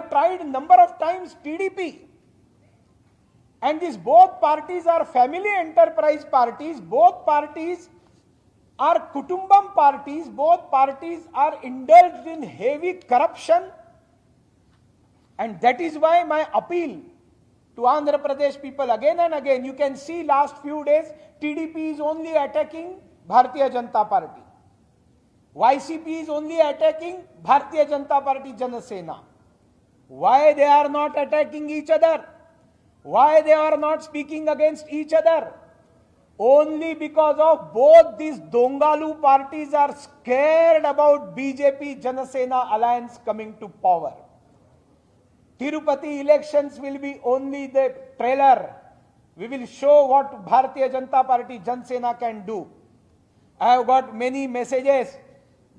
have tried number of times TDP. And these both parties are family enterprise parties, both parties are Kutumbam parties, both parties are indulged in heavy corruption. And that is why my appeal to Andhra Pradesh people again and again, you can see last few days, TDP is only attacking Bharatiya Janata Party. YCP is only attacking Bharatiya Janata Party Janasena. Why they are not attacking each other? Why they are not speaking against each other? Only because of both these Dongalu parties are scared about BJP Janasena alliance coming to power. Tirupati elections will be only the trailer. We will show what Bharatiya Janata Party Janasena can do. I have got many messages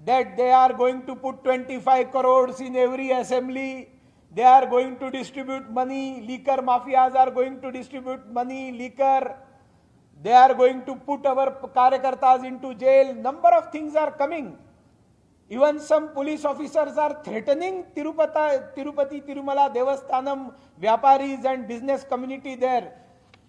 that they are going to put 25 crores in every assembly. They are going to distribute money. Liquor mafias are going to distribute money, liquor. They are going to put our karyakartas into jail. Number of things are coming. Even some police officers are threatening Tirupati Tirumala Devasthanam Vyaparis and business community there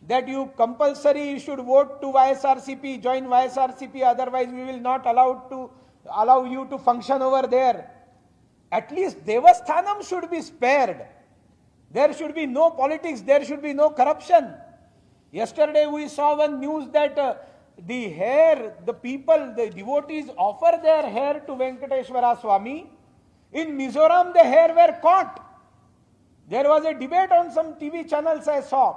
that you compulsory should vote to YSRCP, join YSRCP, otherwise we will not allow you to function over there. At least Devasthanam should be spared. There should be no politics, there should be no corruption. Yesterday we saw one news that the people, the devotees offer their hair to Venkateshwara Swami. In Mizoram, the hair were caught. There was a debate on some TV channels I saw.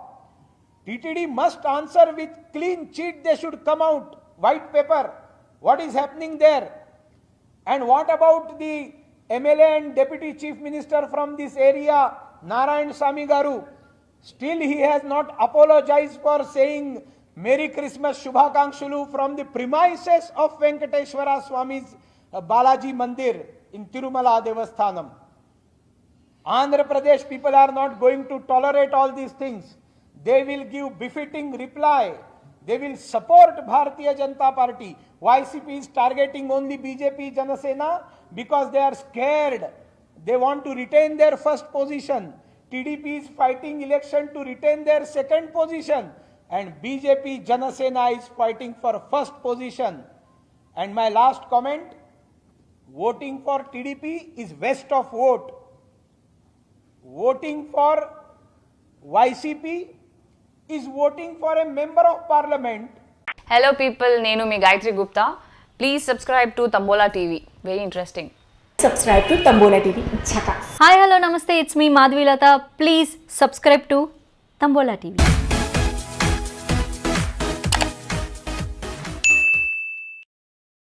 TTD must answer with clean sheet. They should come out, white paper. What is happening there? And what about the MLA and Deputy Chief Minister from this area, Narayan Sami Garu? Still he has not apologized for saying Merry Christmas Shubhakankshalu from the premises of Venkateshwara Swami's Balaji Mandir in Tirumala Devasthanam. Andhra Pradesh people are not going to tolerate all these things. They will give befitting reply. They will support Bharatiya Janata Party. YCP is targeting only BJP Janasena because they are scared. They want to retain their first position. TDP is fighting election to retain their second position. And BJP Janasena is fighting for first position. And my last comment, voting for TDP is waste of vote. Voting for YCP is voting for a member of parliament. Hello people, Nenu mi Gayatri Gupta. Please subscribe to Tambola TV. Very interesting. Subscribe to Tambola TV. Chaka. Hi, hello, namaste. It's me Madhvi Lata. Please subscribe to Tambola TV.